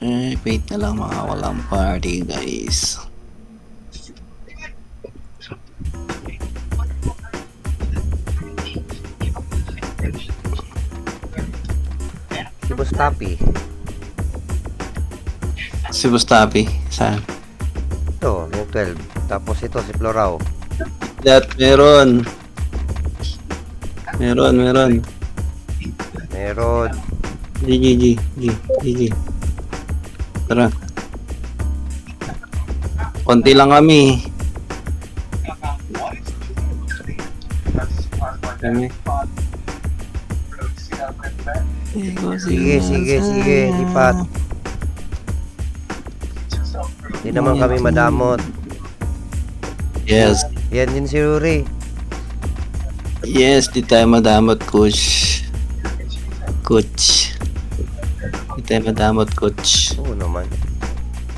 Wait na lang mga walang party guys. Si Bustapi. Si Bustapi, saan? Ito, yung 12. Tapos ito, si Florao. That meron. Meron. Meron. GG. Tara. Konti lang kami. Sige, lipat. Hindi naman kami madamot. Yes. Yan din si Yuri. Yes, di tayo madamot, coach. Di tayo madamot, coach. Oo naman.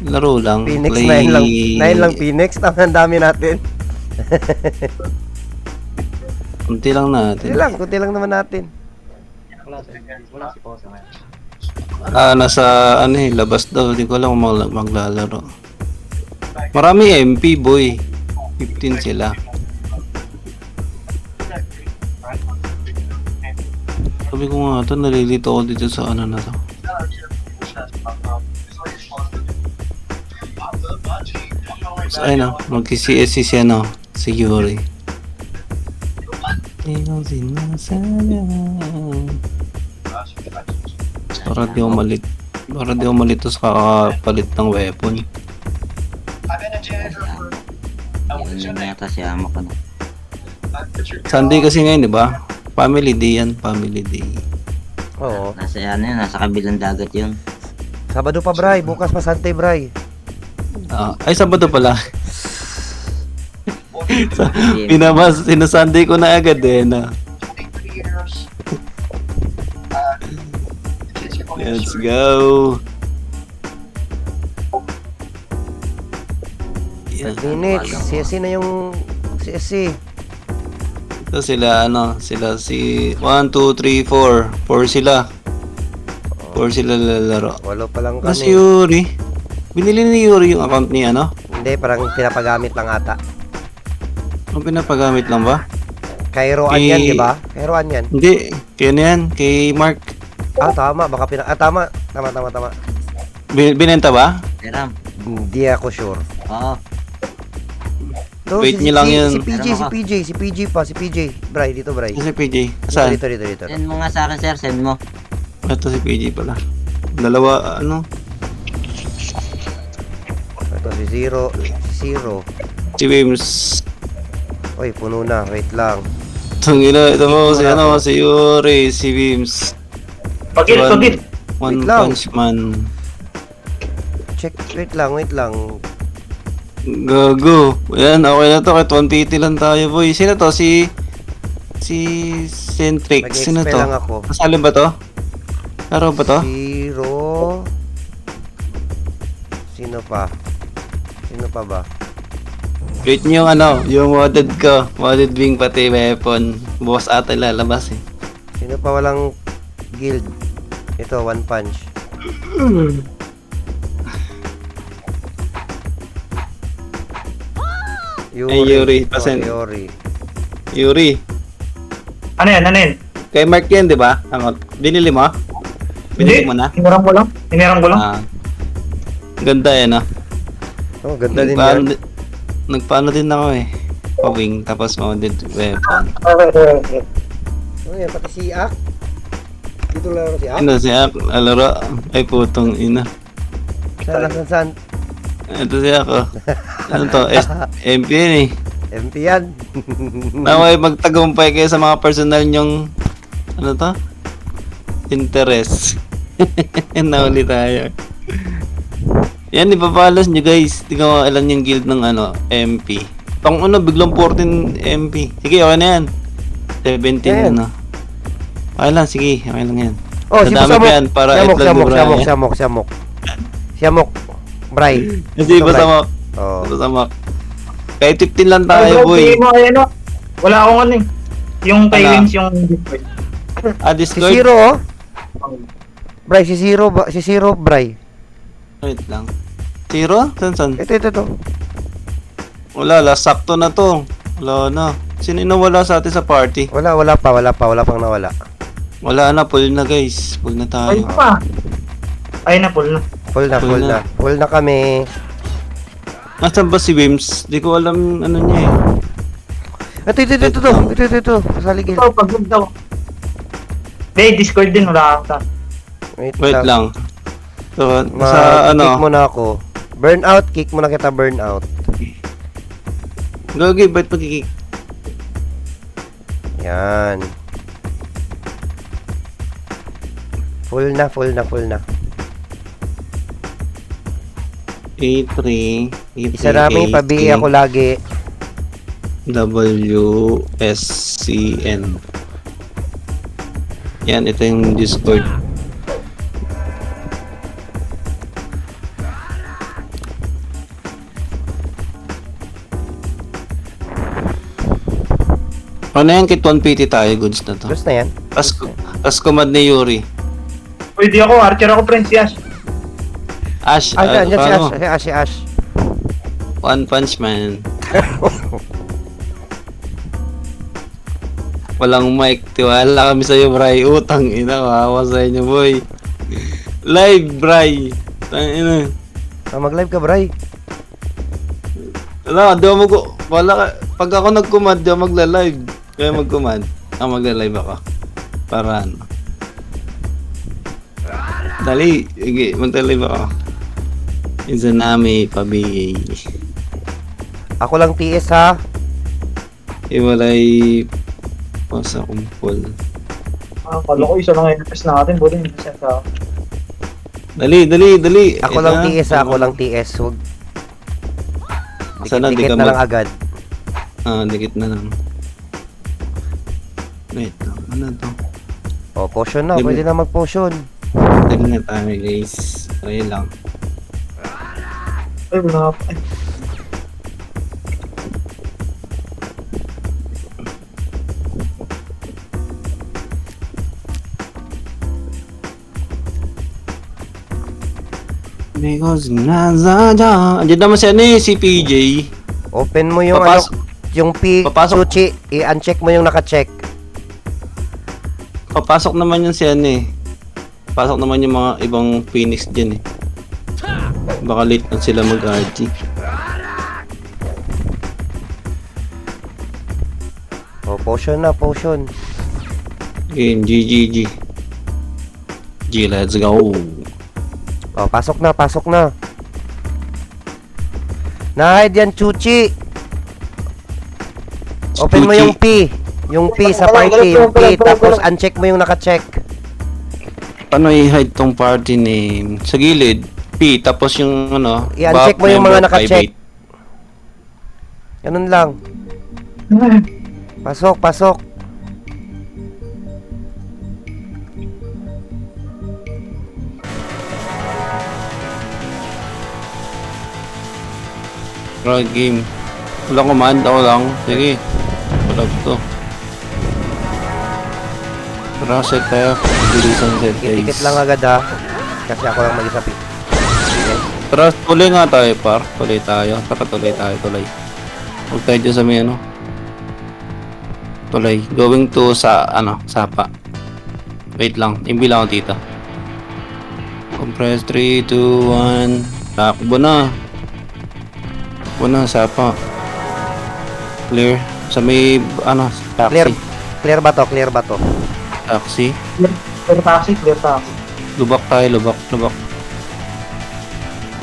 Laro lang. Phoenix, Play. 9 lang Phoenix. Tama, ang dami natin. Kunti lang natin. Kunti lang naman natin. Nasa labas daw. Di ko alam kung maglalaro. Marami MP, boy. 15 sila. Sabi ko nga ito, nalilito ako dito sa na to. So, ayun magki-CSC siya si Yuri. Ikaw sinasayang. Para di ako malito sa kakapalit ng weapon. Yun yata si Amo ko na. Sunday kasi ngayon, di ba? Family day yan, family day. Oo. Nasa kabilang dagat yun. Sabado pa, Bray. Bukas pa Sante, Bray. Ay, Sabado pala. Sinasunday ko na agad Let's go. Phoenix, CSC na yung CSC. Ito sila si 1, 2, 3, 4. 4 sila. 4 sila lalaro. Walo pa lang Si kami. Yuri. Binili ni Yuri yung account ni Hindi, parang pinapagamit lang ata. Ang pinapagamit lang ba? Kay Roan yan, di ba? Kay Roan yan. Hindi. Kaya na yan. Kay Mark. Tama. Baka tama. Binenta ba? Teram. Hindi ako sure. Oo. Wait nyo lang yun. Si PJ. Bray, dito, Bray. Si PJ. Saan? Dito. Send mo nga sa akin, sir. Send mo. Ito si PJ pala. Dalawa, Ito, si Zero. Si Wims. Oy, puno na. Wait lang. Ito mo, si Yuri, si Wims. Pagit. One Wait lang. Punch Man. Check. Wait lang. Gago. Ayan, okay na to. Kahit 150 lang tayo, boy. Sino to? Si Centric. Sino to? Lang ako. Kasali ba to? Laro ba to? Zero. Sino pa ba? Wait nyo yung modded ko. Modded wing pati weapon. Bukas ata lalabas Sino pa walang guild? Ito, One Punch. Yuri. Pasen. Yuri. Ano yan? Kay Mark yan, di ba? Binili mo? Binili mo na? Hinirang ko lang. Ganda Oh, ganda din yan. Nagpaano din ako Pa-wing, tapos mounted weapon. Okay. Oh, yan, pati si Ak. Dito laro si Ak. Si Ak, alaro. Ay, putong ina. Saan? Ito si Ako. Ano to? MP yan MP yan. Naway magtagumpay kayo sa mga personal nyong interest. Nauli tayo. Yan, ipapalas nyo guys. Tingnan mo ilan yung guild ng MP. Pang biglang 14 MP. Sige, okay na yan. 17 Okay lang, sige. Okay lang yan. Oh, si Nadami pa yan para Siamok. Bray. Kasi Basamok. Oh. Basamok. Kahit 15 lang tayo, boy. Wala akong yung kay Wims yung Discord. Si Discord? Zero, oh. Bray, si Zero, Bray. Wait lang. Zero? San? Ito. Wala, last sakto na to. Wala na. Sino yung nawala sa atin sa party? Wala pang nawala. Wala na, full na guys. Full na Ay tayo. pa. Ay na, full na. Full na kami. Nasaan ba si Wims? Di ko alam ano niya eh. Ito. Kasali gil. Ito, pag-good daw. Hindi, Discord din, wala akong ta. Wait lang. So, sa Kick ano? mo na ako. Burnout, kick mo na kita burnout. Gagi, ba't magkikik? Yan. Full na. A3. Isa namin, pabi ako lagi. WSCN. Yan, ito yung Discord. Ano yan, kit 1PT tayo, goods na to. Gusto na yan. Tapos command ni Yuri. Pwede ako, archer ako, Prince Yash. Ash, Yan paano? si Ash. One Punch Man. Walang mic. Tiwala kami sa'yo, Bray. Utang ina, kawawa sa inyo, boy. Live, Bray. Tangina. Mag-live ka, Bray. Wala, di ako wala ka. Pag ako nag-command, di ako magla-live. Kaya mag-command. Magla-live ako. Para ano. Dali. Sige, magla-live ako. Izanami, pa-BA. Ako lang TS ha. Iwalay pa sa kumpol. Kala ko isa lang NFS natin, buti hindi siya sa... Dali. Ako lang TS ha. Huwag. Sana di Dikit ka na lang agad. Dikit na lang. Wait lang, ano to? Oh, potion na. Di ba- Pwede na mag-potion. Dali na tayo guys. Try lang. Ay, wala pa. Ay, Because nazaja. Andiyan naman si ano eh, si PJ. Open mo yung Papasok. yung P, Papasok. suchi. I-uncheck mo yung naka-check. Papasok naman yun si ano eh. Pasok naman yung mga ibang Phoenix dyan eh. Baka late na sila mag-RG. Oh, potion na, potion. Game, GGG. G, let's go. Oh, pasok na. Na-hide yan, Chuchi. Open mo Chuchi. yung P. Yung P sa party, yung P. Tapos uncheck mo yung naka-check. Paano i-hide tong party name? Sa gilid, P, tapos yung ano, I-uncheck mo yung mga member naka-check. private. Ganun lang. Pasok. Right, game. Walang command, ako lang. Sige. Wala to. Tara, set tayo. Bilisan set guys. Tikit lang agad ha. Kasi ako lang mag-isa P. Sige. Tara, tuloy nga tayo, par. Tuloy tayo. Tara, tuloy tayo, tuloy. Huwag tayo dyan sa may ano. Tuloy. Going to sa, ano, sapa. Wait lang. Imbi lang ako dito. Compress 3, 2, 1. Takbo na. Takbo na, sapa. Clear. Sa may, ano, taxi. Clear ba to? Taxi. clear taxi.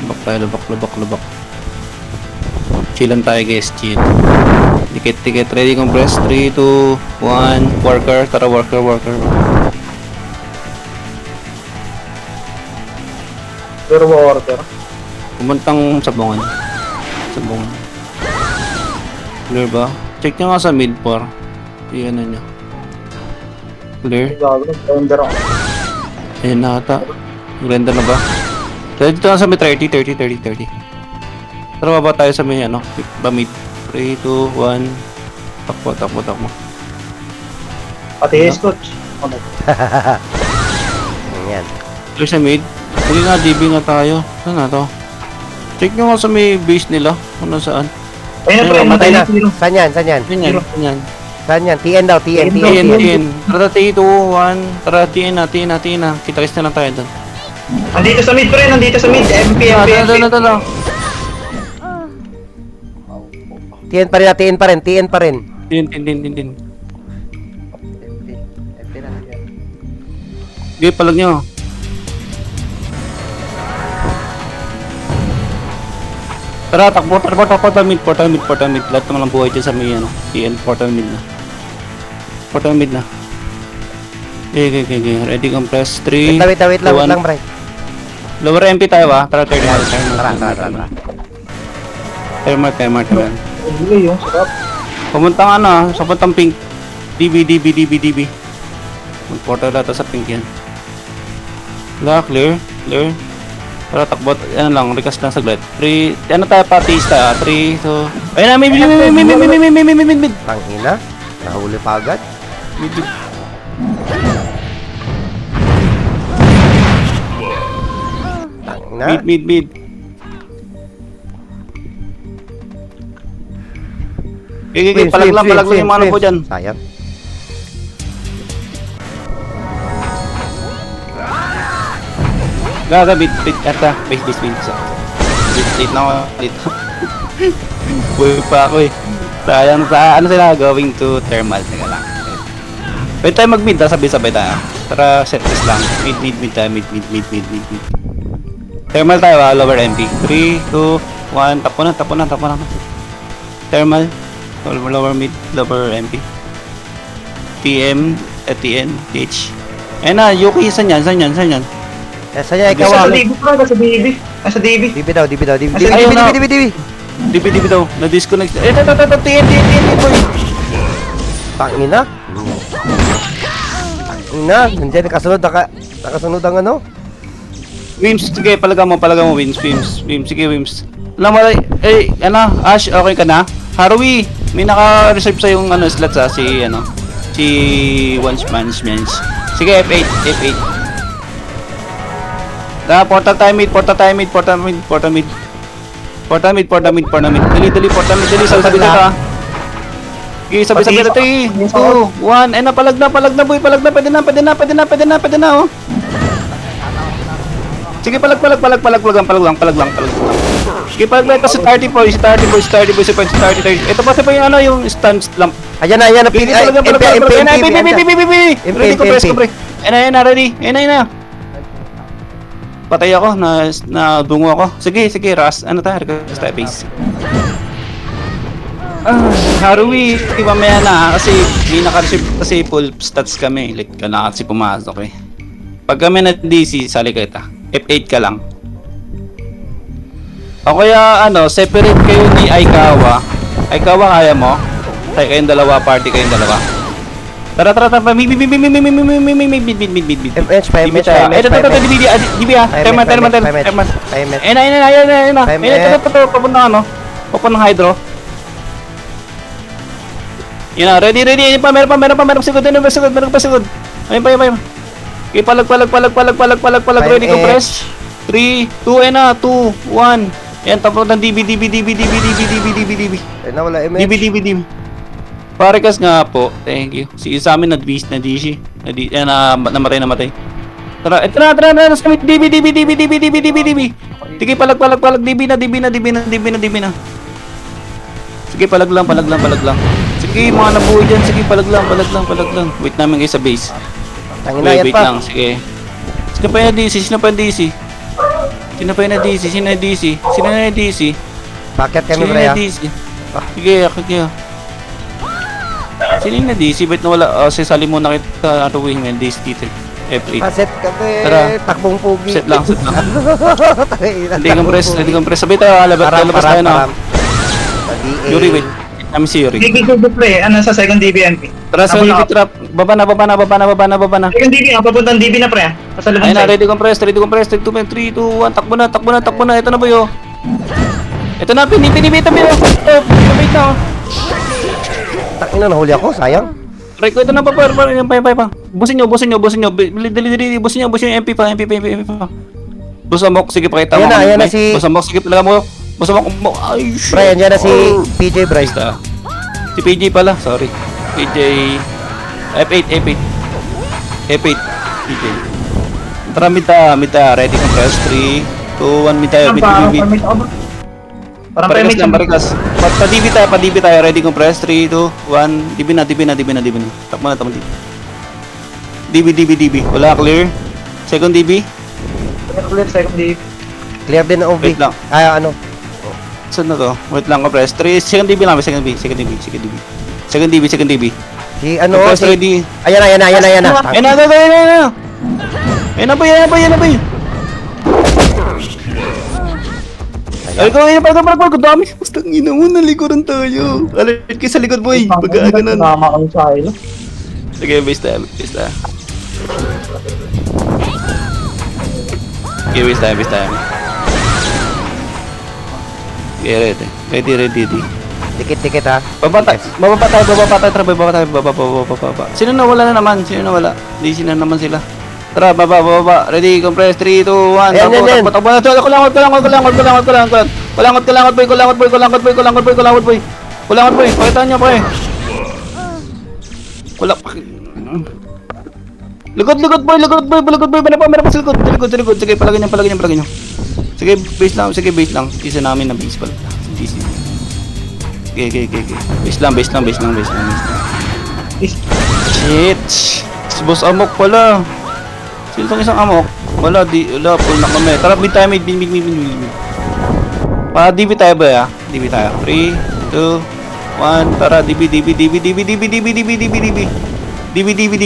Lubak tayo, lubak. Lubak. Chillan tayo guys, chill. Dikit, ready, compress, 3, 2, 1, worker, tara worker. Clear water. Kumantang sabungan. Clear ba? Check nyo nga sa mid par. Iyan na nyo. Clear? Gagawin, render ako. Ayun na ata. Render na ba? Dito na sa may 30. Tara ba tayo sa may ano? Ba mid? 3, 2, 1. Takbo. Pati coach. Yan. Clear sa mid. Sige nga, DB nga tayo. Saan na to? Check nyo nga sa may base nila. Kung nasaan. Ayun na pre, Ayun, matay Patay na na. zero. Saan yan? Saan yan? Yan yan. Yan. Saan yan? TN daw, TN, TN, TN. TN. Tara, T2, 1. Tara, TN na. Kita-kits na lang tayo doon. Nandito sa mid pre, nandito sa mid. MP, MP, MP. Ito. TN pa rin, TN pa rin, TN pa rin. Tin. Sige, palag nyo. Tara, takbo, portal mid. Lahat naman ang buhay dyan sa may, TN, portal mid na. Okay. Ready, compress. 3, Wait lang, 2, 1. lang, Bray. Lower MP tayo ba? Tara, thermal. Tara. Thermal. Hindi yung sarap. Pumunta nga sa puntang pink. DB. Mag-portal data sa pink yan. Clear. Tara, takbot. Ano lang, recast lang saglit. 3, ano tayo, patista. 3, 2, ayun na, may mid. Tangina. Nahuli pa agad. Tangina. Mid. Okay, palag lang yung mga ano po dyan. Sayang. Gaga, bit, ata, base. Bit na ako dito. Buhay pa ako eh. Sayang ano sila, going to thermal. Teka lang. Pwede tayo mag-mid, sabay-sabay tayo. Tara, set list lang. Mid tayo, mid. Thermal tayo lower MP. 3, 2, 1, tapo na. Thermal, lower mid, lower MP. TM, TN, TH. Ayun na, Yuki, saan yan? Eh, saan yan? Ikaw Nasa ah. DB pre, nasa DB. DB daw. Ayun na. DB. DB daw, na-disconnect. Ito, TN, boy. Tangina. Nandiyan nakasunod ang ano? Wims, sige, palaga mo, Wims. Sige, Wims. Alam mo, Ash, okay ka na? Harui, may naka-reserve sa yung slots si Once Man's. Sige, F8. Portal time mid. Dali, portal mid, sabi ka. Okay, sabi 3, 2, 1, ay palag na boy, pwede na, oh. Sige, palag lang. Sige, palag lang, si 30 boy, si 30. Ito pa yung yung stand lamp. Ayan na. Sige, palag. Ready ko, press. Ayan na, ready. Ayan na. Patay ako, na dungo ako. Sige, Ras, request tayo base. Harui, mamaya na kasi may naka-receive kasi full stats kami. Like, kailangan kasi pumasok eh. Pag kami na DC, sali kita. F8 ka lang. O kaya separate kayo ni Aikawa. Kaya mo? Tayo kayong dalawa, party kayong dalawa. Tara, mid. FH, DB Terman. Ayun na. Ito, papunta ng hydro. Yun na, ready. Meron pa sigod. Ayun pa. Okay, palag. Ready ko, press. 3, 2, 1. Ayan, tapos ng DB. Ay, nawala MH. DB. Parekas nga po. Thank you. Sa amin na-DC. Namatay. Tara, ito na. Sa kami. DB. Sige, palag. DB na. Sige, palag lang. Sige, mga nabuhay dyan. Sige, palag lang. Wait namin kayo sa base. Tangina yan Wait pa. lang, sige. Sino pa yung DC? Sino na DC? Bakit kami, Sino Bray? na DC? Sige. Sino yung na-DC? Ba't nawala? Sasali muna kita aruhin yung DC dito. F8. Set kami. Tara. Takbong pugi. Set lang. Tangina, Ready takbong compress. Sabay tayo, labas tayo na. Yuri, wait. Kami si Yuri. Sige, pre, sa second DB MP. Tara sa Yuri trap. Baba na. Second DB, papuntang DB na pre, sa lubong Ayun na, side. ready compress. 3, 2, 1. Takbo na. Ito na ba yun? Ito na, pinipinipita mo. Wait na, oh. Tangina, nahuli ako, sayang. Right ko, ito na pa. Busin nyo. Dali, busin nyo yung MP pa. Boss Amok, sige pakita mo. Ayan na May- si- Boss Amok, sige pala mo. Boss Amok, ay, shit. Brian, yan na si Oh. PJ, Brian. Basta. Si PJ pala, sorry. PJ F8, F8. F8, PJ. Tara, mita. Ready kong press. 3, 2, 1, mita. Parang BB. permit ako bro. Parang Parikas permit lang, siya. parikas. Pa-DB tayo. Ready kong press. 3, 2, 1. DB na. Takbo na. DB. Wala, clear. Second DB. Clear, second day. Clear din ang OB. Wait lang. Ano? Saan na to? Wait lang ko press. 3, second DB lang. Second DB. Second DB. Si ano, Press si... ready. Ayan na. Ayun na. Ayun na ba? Ay, ko dami. Basta ngina mo, nalikuran tayo. Alert kayo sa likod, boy. Pag-aaganan. Tama kami sa ilo. Sige, base tayo. Okay, base tayo. Okay, ready. Dikit ha. Baba tayo. Tara, baba. Sino nawala na naman? Di sino naman sila. Tara, baba. Ready, compress. 3, 2, 1. Ayan. Takbo na. Kulangot, boy. Pakita niyo, pre. Likod, boy. Meron pa sa likod. Sige, palagyan niyo. Sige, base lang. Isa namin na base pala. Easy. Okay. Base lang. Shit! Si Boss Amok pala. Sino tong isang Amok? Wala, full na kami. Tara, mid tayo, mid. DB tayo ba ya? DB tayo. 3, 2, 1, tara, DB.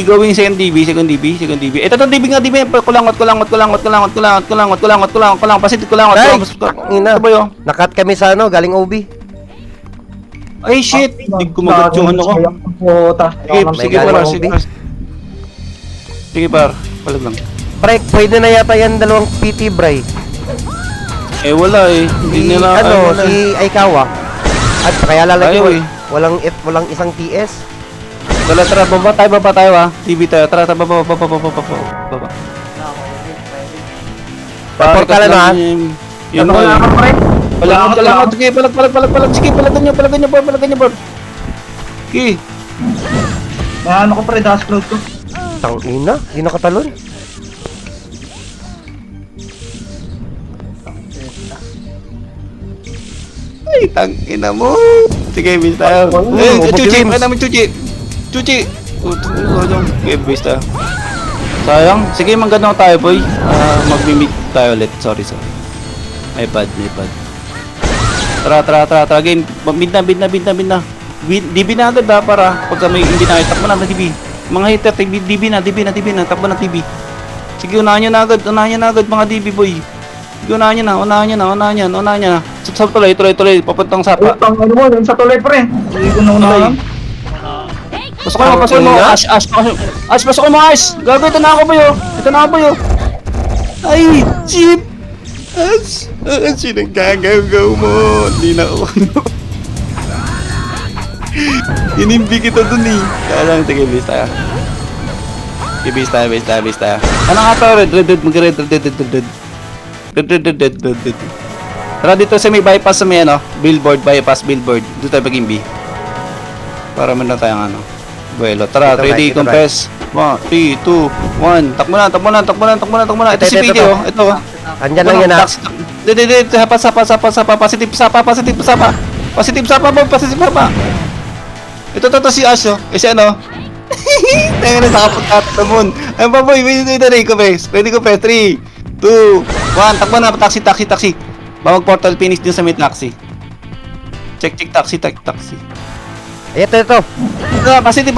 Going second DB. Ito to DB nga, kulangot. Pasit, kulangot. Ay, ina. Ito ba yun? Nakat kami sa ano, galing OB. Ay, shit! Hindi ko magat yung ano ko. Puta. Sige, par. Palag lang. Pre, pwede na yata yan dalawang PT, Bray. Eh, wala eh. Hindi nila Si Aikawa. At kaya lalagyan Ayaw, eh. walang isang TS. Tara, baba tayo ah. TV tayo. Tara, baba. Portal ano, ha? Yun Ano mo. wala ka, pre? Palangot. Sige, palag. Sige, palagan niyo, bro. Okay. Ano ko pre, dash cloud ko. Tangina, di nakatalon. Ay, tangina mo. Sige, bis tayo. Chuchi. Ay, namin Chuchi. Okay, bis tayo. Sayang. Sige, manggano tayo, boy. Mag-mimic tayo ulit. Sorry. May pad. Tara. Again, mid na. DB na agad para pagka may hindi na takbo na DB. Mga hitter, DB na. Takbo na DB. Sige, unahan nyo na agad mga DB, boy. Sige, unahan nyo na. Sa tuloy. Papuntang sapa. Utang ano mo, yun sa tuloy pre. Hindi ko naunahan. Pasok mo. Ash, pasok mo, Ash. Gago, ito na ako ba yun? Ay, jeep. Ash, sinang gagaw mo. Hindi na ako. Inimbi kita dun eh. Kaya lang, sige, base tayo. Base tayo. Ano nga to? Red. Tara dito sa may bypass sa may bypass billboard. Dito tayo maging B. Para man na tayong buwelo. Tara, Ito, ready, ito, compress. 1, 3, 2, 1. Takbo na. Ito si PJ oh. Ito. Andyan lang yan, ha? Sapa. Positive sapa. Ito si Ash oh. Si ano? Tayo na nakapunta tamon. Ay baboy, ready ko press. 3, 2, 1. Takbo na, taxi. Bawag portal finish din sa may taxi. Check taxi. Ito. Positive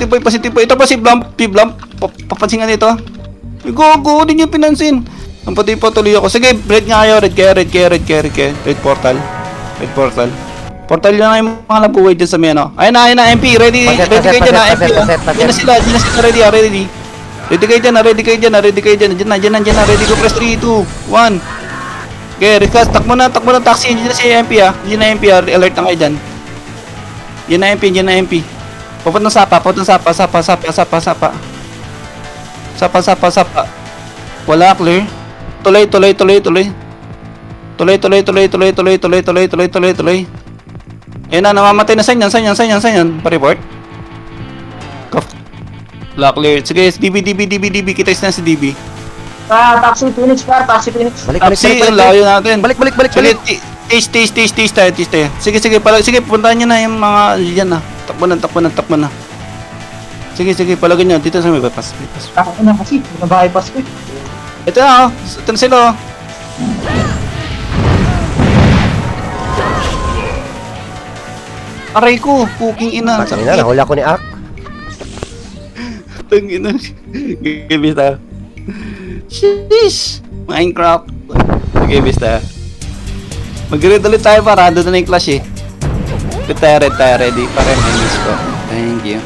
boy. Ito pa si Blump. Papansin nga nito. Go, din yung pinansin. Ang pati tuloy ako. Sige, red nga kayo. Red portal. Portal yun na yung mga nabuhay dyan sa may ano. Ayun na, MP. Ready kayo dyan na, MP. Diyan na sila ready. Ready kayo dyan. Diyan na. Ready ko press 3, 2, 1. Okay, request. Takbo na taxi. Diyan na si MP ah. Diyan na MP ah. Alert na kayo dyan. Diyan na MP. Papuntang sapa, sapa. Sapa. Wala, clear. Tuloy. Ayun na, namamatay na. Saan yan? Pa-report. Wala, clear. Sige, DB. Kita na si DB. Taxi Phoenix, taxi Phoenix. Balik. Taxi, ang layo natin. Balik. Sige, taste tayo. Sige, puntahan nyo na yung mga yan na. Takbo na. Sige, palagyan nyo. Dito sa may bypass. Ako na kasi, nababypass ko eh. Ito na, ito na sila, oh. Aray ko, puking ina. Tangina, nahuli ako ni Ak. Tangina. Gibis tayo. Sheesh! Minecraft. Gibis tayo. Mag-read ulit tayo para doon na yung clash eh. Red tayo, ready. Para may miss ko. Thank you.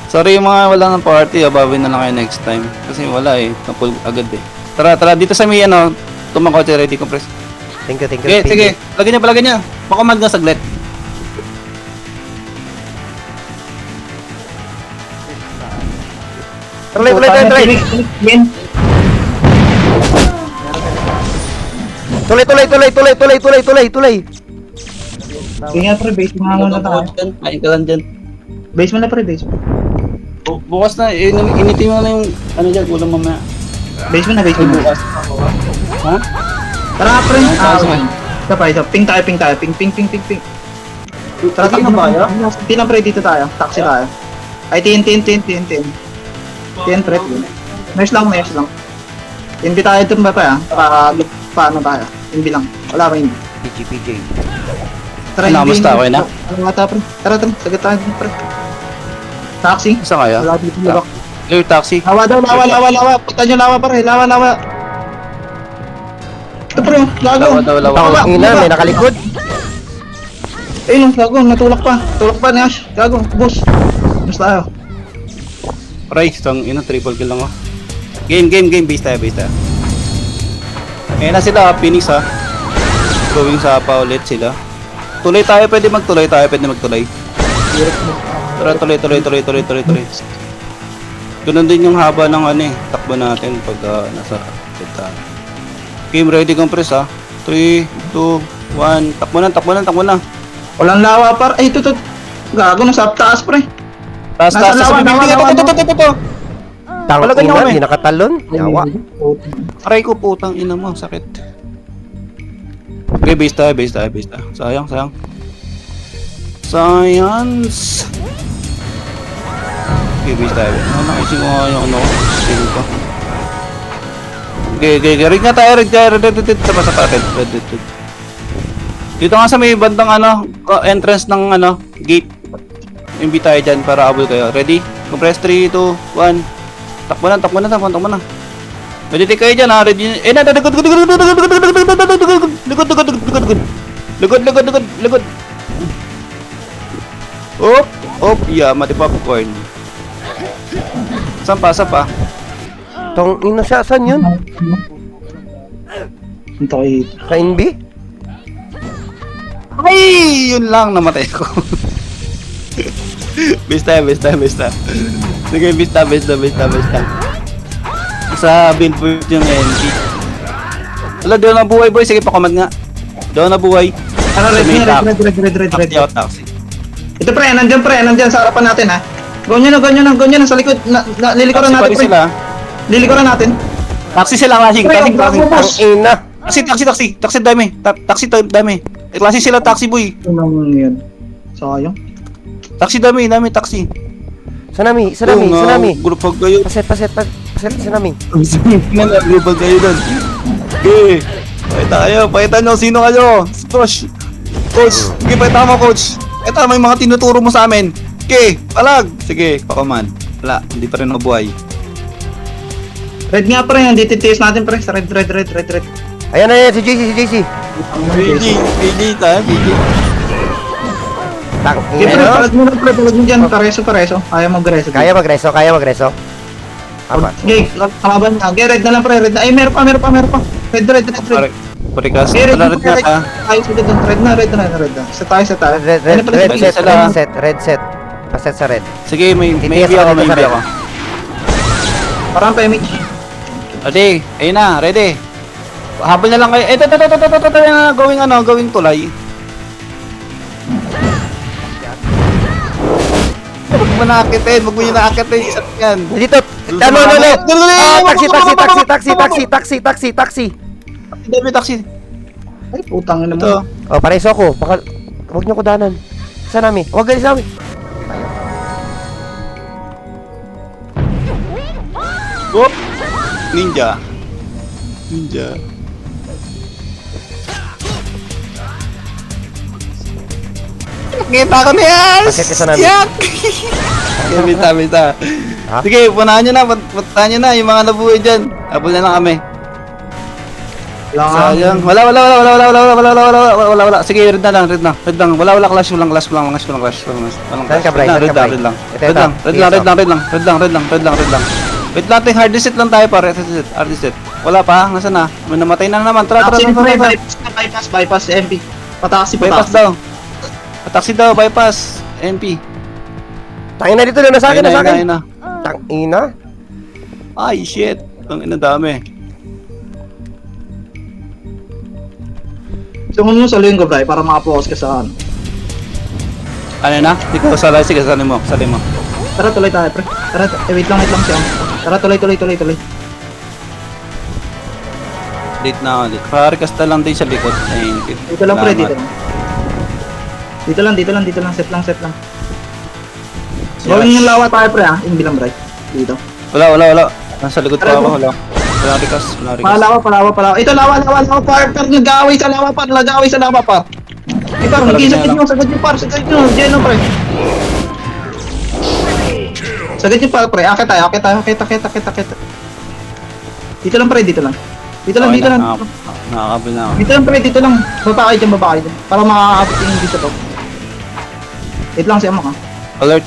Sorry yung mga wala ng party, abawin na lang kayo next time. Kasi wala eh, napul agad eh. Tara, dito sa may ano, tumakotse, ready, compress. Thank you. Sige, palagyan niya. Pakumag na saglit. Tuloy. Phoenix, win. Tuloy. Sige nga pre, base mo nga muna tayo. Kain ka lang dyan. Base mo na pre, base mo. Bukas na, initin mo na yung ano dyan, ulam mamaya. Base mo na. Bukas. Ha? Tara nga pre. sige. Isa. Ping tayo. Ping. Tara, Hindi na ba kayo? Hindi lang pre, dito tayo. Taxi tayo. Ay, tin. Tin pre. Nurse lang. Hindi tayo dun ba pa paano tayo? Hindi lang. Wala pa hindi. PJ. Tara, Nakamusta, okay na? Pre. Tara. Sagat tayo pre. Taxi. Saan kaya? Wala dito na. Clear taxi. Lawa. Punta nyo lawa pare. Lawa. Ito pre, lago. Lawa. Tangina, may nakalikod. Ayun, gago, natulak pa. Tulak pa ni Ash. Gago, boss. Boss tayo. Price, ina, triple kill lang oh. Game, base tayo. Ayan na sila, Phoenix ha. Going sa pa ulit sila. Tuloy tayo, pwede magtuloy. Tara, tuloy. Ganun din yung haba ng ano eh, takbo natin pag nasa kita. Game ready, compress ha. 3, 2, 1, takbo na. Walang lawa par. Ay, ito. Gago, nasa taas pre. Taas, Nasa lawa, ito. Palagay niyo Tangina, kami. hindi nakatalon. Yawa. Aray ko, putang ina mo, sakit. Okay, base tayo. Sayang. Science. Okay, base tayo. Nakising ko nga yung ano, skill ko. Okay. Red nga tayo. Sa patin. Dito nga sa may bandang ano, entrance ng ano, gate. Imbi tayo dyan para abol kayo. Ready? Compress 3, 2, 1. Takbo na. Ready kayo dyan ha. Ready. Eh na, likod. Op, yeah, mati popcorn. Saan pa? Tangina siya, saan yun? Ito ay... Sa NB? Ay, yun lang, namatay ko. Bista. Sige, bista. Sa build point yung NP. Wala, doon na buhay boy. Sige, pakamad nga. Doon na buhay. Ano, red. Taxi. Ito pre, nandyan sa harapan natin ha. Ganyan na sa likod. Lilikuran Taxi pa natin rin pre. sila. Lilikuran natin. Taxi sila, klaseng. Pre, Klaseng. Tangina. Taxi dami. Taxi dami. Klase sila, taxi boy. Ano yun? Sayang. Taxi dami, taxi. Sanami. Grupag kayo. Paset, sanami. Grupag kayo doon. Okay. Pakita nyo, sino kayo? Coach. Sige, pakita mo, coach. Ito, may mga tinuturo mo sa amin. Okay, palag. Sige, pakaman. Wala, hindi pa rin mabuhay. Red nga pre, nandito test natin pre. Sa red. Ayan na yan, si JC. PG tayo, PG. Okay pre, Tangina. palag mo dyan. Pareso. Ayaw mag-reso. Kaya magreso. Apat. Okay, kalaban na. Okay, red na lang pre. Red na. Ay, meron pa. Red. Parikas, Okay, red pala rin pre. na. Ayos ulit doon. Red na. Sa tayo. Red Ano pala set. sila? Red set. Paset sa red. Sige, may Titigas B ako, ako may dito B sa ako. Parang PMH. Ready, ayun na, ready. Habol na lang kayo. Ito, gawing tulay. Huwag mo naakitin, isa yan. Dito. Ano. Taxi. Dami taxi. Ay, putang ina Ito. mo. Oh, pareso ako. Baka, huwag niyo ko danan. Saan namin? Huwag galis namin. Whoop! Ninja. Kita ko na yan! Paset ka sa namin. Yak! Bita. Ha? Sige, punahan nyo na yung mga nabuhay dyan. Habol na lang kami. Sayang. Wala. Sige, red na lang. Wala, clash. Walang clash. Saan ka, Bri? Saan ka, Bri? Red lang. Ito. Red lang. Wait natin, hard reset lang tayo pare. Hard reset. Wala pa, nasaan na? May namatay na naman. Tara. Bypass, MP. Pataksi. Bypass daw. Taxi daw, bypass. MP. Tangin na dito na sa akin. Ayun na. Tangina. Ay, shit. Ang ina dami. Sungon mo sa linggo, Bri, para makapokus ka sa ano. Ano na? Di ko salay. Sige, salay mo. Tara, tuloy tayo, pre. Tara, wait lang siya. Tara, tuloy. Late na ulit. Parikas na lang din sa likod. Thank you. Dito lang, pre, Salamat. dito lang. Set lang. Gawin yung lawa tayo, pre, ha? Yung bilang, Bri. Dito. Wala. Nasa likod pa ako. Wala. Wala rikas. Palawa. Ito, lawa, par. Nag-aaway sa lawa, par. Eh, par, hindi sagad nyo, par. Geno, pre. Sagad nyo, pre. Akit tayo. Dito lang, pre, dito lang. Nakakabal na ako. Dito lang, pre, dito lang. Baba kayo dyan. Para makakapit yung dito to. Wait lang siya mo, ha? Alert.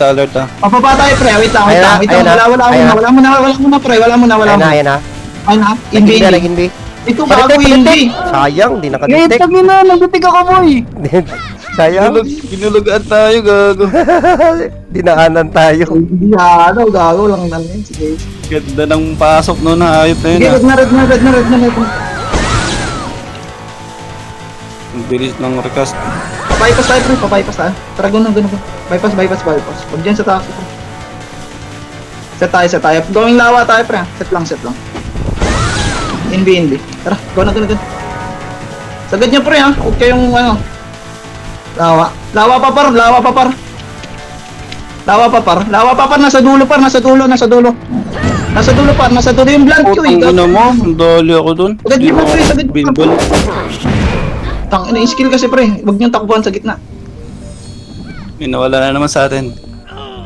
Pababa tayo, pre. Wait lang. Wala mo na, pre. Wala mo. Ayan na. Ayun na. Nag-inbi. Ito, bago hindi. Sayang, di nakadetect. na. Nagdating ako, boy. Sayang. Ginulugaan tayo, gago. Dinaanan tayo. Hindi, gago lang namin. Sige. Ganda ng pasok noon, hayop na yun. Sige, red na. Ang bilis ng request. Pabypass tayo, pre. Pabypass tayo. Tara, gano'n. Bypass. Huwag dyan sa taxi, pre. Set tayo. Going lawa tayo, pre. Set lang. NB. Tara, gano'n. Sagad nyo, pre, ha. Huwag kayong, Lawa pa, par. Nasa dulo, par. Nasa dulo yung blank queue, eh. Putang ina mo, ang dali ako dun. Sagad nyo, pre. Bilbol. Tang ina, skill kasi, pre. Huwag nyo takbuhan sa gitna. May nawala na naman sa atin.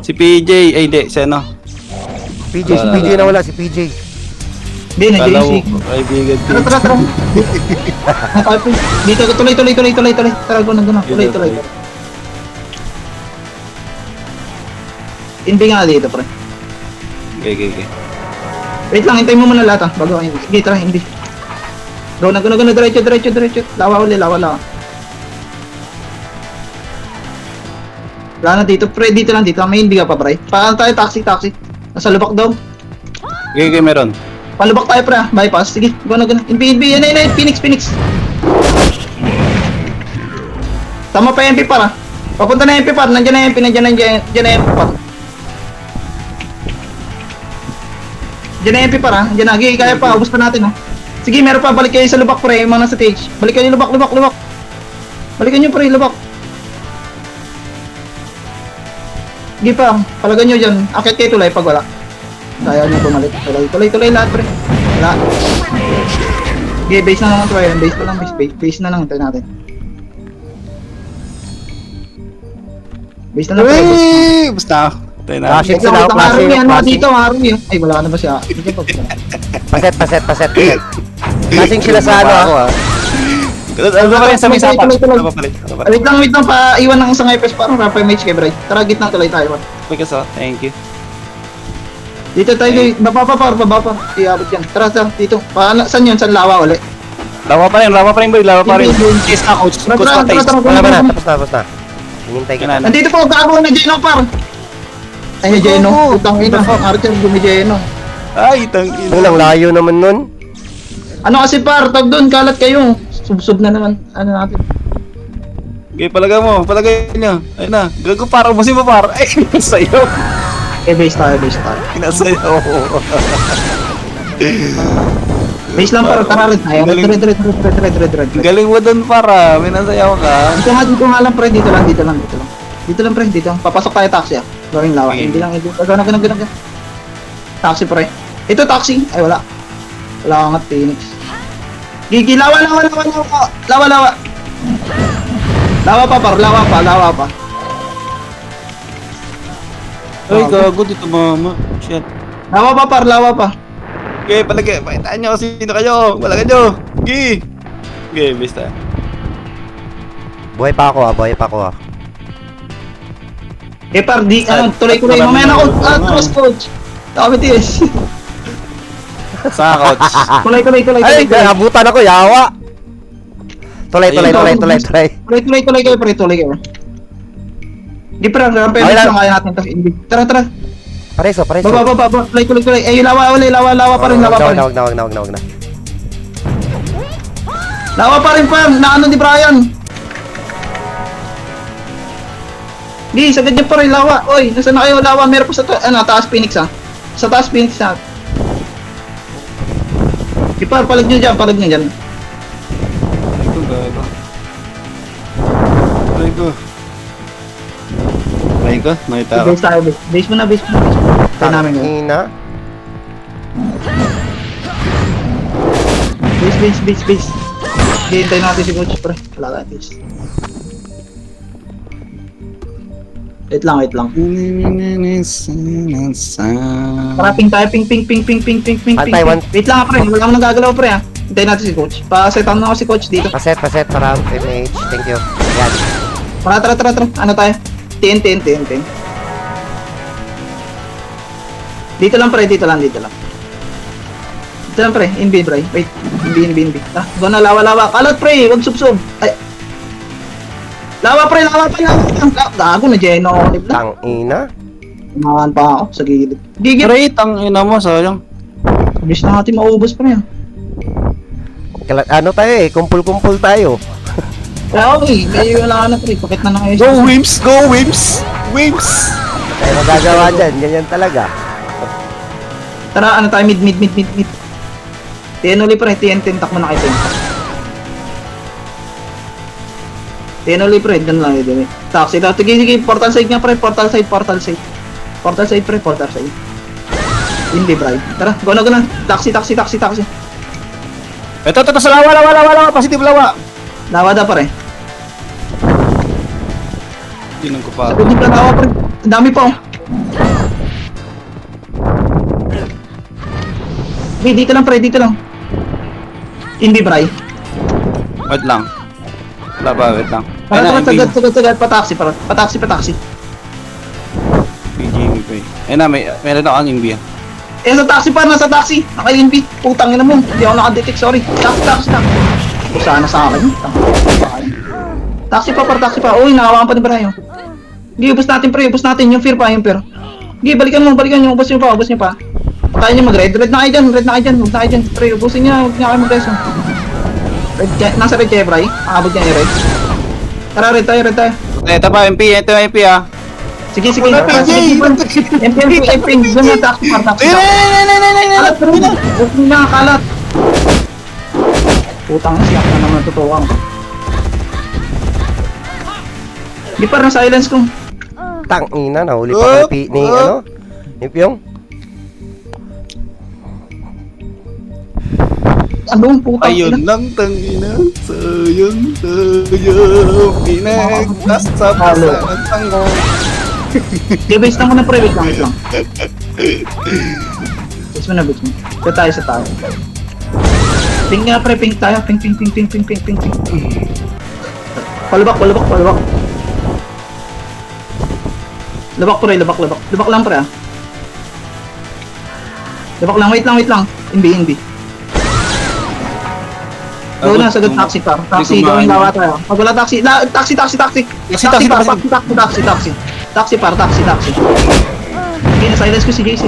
Si PJ, ay hindi, si ano. Si PJ na wala, si PJ. Hindi, Kala ko, nag-JC. kaibigan Tara. Dito, tuloy. Tara, gano'n. Tuloy. Inbi nga dito, pre. Okay. Wait lang, hintayin mo muna lahat, ha. Bago kayo. Sige, tara, hindi. Go na. Diretso. Lawa. Wala na dito, pre. Dito lang. May hindi ka pa, pre. Paano tayo? Taxi. Nasa lubak daw. Okay, meron. Palubak tayo, pre, ha. Bypass. Sige, go na. Inbi. Yan. Phoenix. Tama pa MP, para. Papunta na MP, par. Nandiyan na MP, par. Diyan na MP, para. Diyan na. Okay, kaya pa. Ubus pa natin, ha. Sige, meron pa. Balik kayo sa lubak, pre. Yung mga nasa stage. Balik kayo lubak. Balikan nyo, pre. Lubak. Sige pa. Palagan nyo dyan. Akit kayo tulay pag wala. Kaya nyo bumalik. Tuloy lahat, pre. Wala. Okay, base na lang ito. Base na lang. Tayo natin. Base na lang, pre. Uy! Basta. Tayo na. Flashing sila, Marumi, flashing. dito, Marumi. Ay, wala na ba siya? Dito pa. Paset. Flashing sila sa ano ako, ha. Ano pa rin sa may sapa? Tuloy. Ano pa palit? Wait lang, pa iwan ng isang IPS parang Rafa Mage kay Bray. Tara, gitna tuloy tayo. Because thank you. Dito tayo, baba pa. Iabot yan. Tara, dito. Saan yun? Saan lawa ulit? Lawa pa rin boy, lawa pa rin. Hindi. Yes na, coach Tara, pa taste. Wala ba na? Tapos na. Hinintay kita. Ganun. Nandito po, gago na dyan, par. Ay, Jeno. Utang ina. Archer, Jeno. Ay, tang Ang lang layo naman nun. Ano kasi par, tag doon, kalat kayo. Sub-sub na naman. Ano natin? Okay, palagay niyo. Ayun na, gago para mo si par. Ay, sa'yo. Base tayo, base tayo. Sa'yo. Base lang para, tara rin tayo. Red. Galing mo doon para, may nasayaw ka. Dito nga lang pre, dito lang. Dito lang pre, dito. Papasok tayo taxi ah. Gawing lawa. Okay. Hindi lang, hindi. Ganun. Taxi pre. Ito taxi. Ay wala. Wala ka nga Phoenix. Gigi, lawa. Lawa pa par, lawa pa. Ay, gago dito mama. Shit. Lawa pa par, lawa pa. Okay, palagay. Pakitaan nyo kung sino kayo. Palagay nyo. Okay. Okay, basta. Buhay pa ako ah. Par, di, tuloy ko na yung mamaya na ako. Cross coach. Dami tiyes. Sa coach. Tuloy. Ay, abutan ako, yawa. Tuloy. Tuloy kayo. Di pa lang, Okay lang. kaya natin to. Tara. Pareso. Baba. Tuloy. Eh, lawa pa rin. Wag na. Lawa pa rin pa, naano ni Brian. Di, sagad niya pa rin lawa. Oy, nasa na kayo lawa? Meron pa sa taas Phoenix ah. Sa taas Phoenix ah. Di pa, palag niyo dyan. Ito, gago. Try ko, may tao. Base tayo, base. Base mo na. Tayo namin yun. Ina. Base. Hihintay natin si Coach, pre. Wala ka, base. Wait lang. Para ping tayo, ping. Pantay, one. Wait lang, pre. Wala mo nang gagalaw, pre, ha. Hintayin natin si Coach. Pa-setan na ako si Coach dito. Paset para MH. Thank you. Yan. Tara. Ano tayo? TN. Dito lang, pre. Dito lang, pre. Inb, pre. Wait. Inb. Go na, lawa. Kalat, pre. Wag sub. Ay. Lawa, pre. Gago na, Jeno. Tang ina. Nahan pa ako sa gilid. Gigit. Pre, tang ina mo, sayang. Bilis na natin maubos, pre. Ano tayo kumpul-kumpul tayo. Kaya okay. May wala ka na, pre. Pakit na kayo. Go Wims! Tayo magagawa dyan. Ganyan talaga. Tara, ano tayo? Mid. TN ulit, pre. TN, takmo na kayo. TN ulit, pre. Doon lang yun. Taxi. Sige. Portal side nga, pre. Portal side. Portal side, pre. Hindi, bro. Tara, go na. Taxi. Ito, sa lawa. Positive lawa. Lawa da, pre. Yun ang kupado. Sabi ka lawa, pre. Ang dami pa, oh. Okay, dito lang, pre. Hindi, bro. Wait lang. Wala ba, wait lang. Tara, sagad. Pataxi. Ayun na, meron ako ang imbi. Eh, sa taxi pa, nasa taxi. Naka-invi. Putang ina mo. Hindi ako nakadetect, sorry. Taxi. Sana sa akin. Taxi pa. Uy, nakawakan pa ni Brian. Hindi, ubos natin, pre. Yung fear. Hindi, balikan mo. Ubos niyo pa. Patayin niyo mag-red. Red na kayo dyan. Huwag na kayo dyan. Pre, ubusin niya. Huwag niya kayo mag-reso. Nasa red kayo, Bri. Aabot niya yung red. Tara, red tayo. Ito pa, MP ah. Sige. Wala, PJ. MP. Doon na, taxi. Kalat, pre. Huwag niyo na, kalat. Putang siyak na naman tutuwang. Di pa rin silence ko. Tang ina. Nahuli pa ni Pyong. Anong putang Ayun lang, tangina. Sayang. Pinagtas sa pasan tango. Base lang muna, pre. Wait lang. Base mo. Sa tayo. Ping nga, pre. Ping tayo. Ping. Palabak. Labak, pre. Labak lang, pre, ah. Labak lang. Wait lang. Inbi. Go na, sagad taxi pa. Taxi, gawin lawa tayo. Pag wala taxi. Taxi. Taxi. Taxi. Taxi par, taxi. Sige, na-silence ko si JC.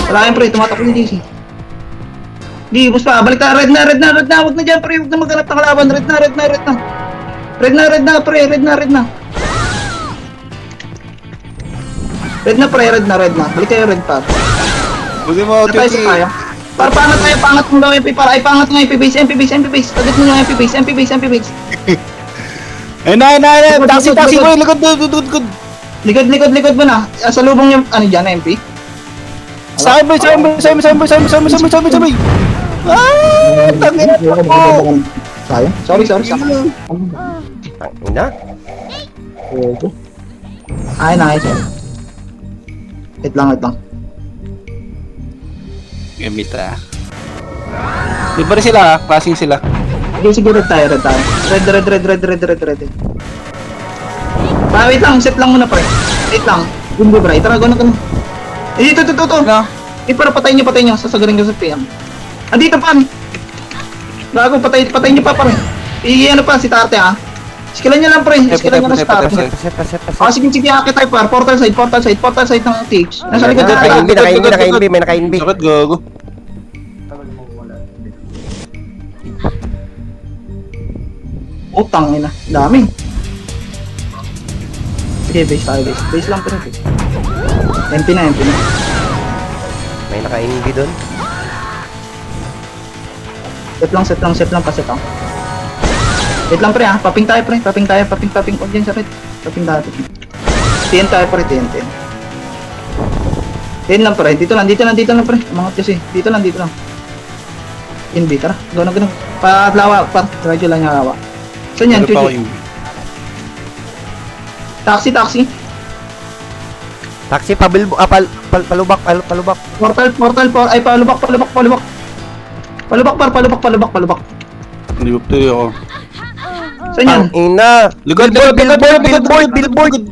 Wala yan, pre. Tumatakbo ni JC. Di, bus pa. Balik tayo. Red na. Huwag na dyan, pre. Huwag na maghanap ng kalaban. Red na. Red na, pre. Red na. Red na. Balik kayo, red par. Buti mo, Sa tayo. Par, pangat mo daw MP par. Ay, pangat ng MP base. Pagkat mo yung MP base. Eh, na. Taxi, boy. Likod. Likod mo na. Sa lubong yung, ano dyan, MP? Sa boy. Ah, tangin mo. Sayang. Sorry. Ina. Ay, nice. Wait lang. Gamita. Di ba rin sila, klaseng sila? Sige, red tayo. Red. Wait lang, set lang muna, pre. Wait lang. Gumbo, bra. Tara, gano'n. Eh, ito. Na. Eh, para patayin nyo. Sasagarin ko sa PM. Andito pa. Gago, patayin nyo pa, pre. Ano pa, si Tarte, ha? Skilan nyo lang, pre. Skilan nyo lang si Tarte. Sige, akit tayo, par. Portal side ng tigs. Nasa likod na tayo. Naka-inbi. May naka-inbi. Sakit, gago. Utang, ina. Dami. Sige, base tayo, base. Base lang, pre. MP na. May naka-inbi doon. Set lang, paset lang. Wait lang, pre, ha? Paping tayo. Huwag dyan sa red. Paping tayo. TN tayo, pre, TN. TN lang, pre. Dito lang, pre. Umangat kasi. Dito lang. NB, tara. Gano'n. Lawa, par. Radyo lang yung lawa. Saan yan, Ano pa ako Chuchi? yung... Taxi. Taxi, palubak. Portal. Ay, palubak. Palubak. Hindi ba tuloy ako? Saan yan? Ina.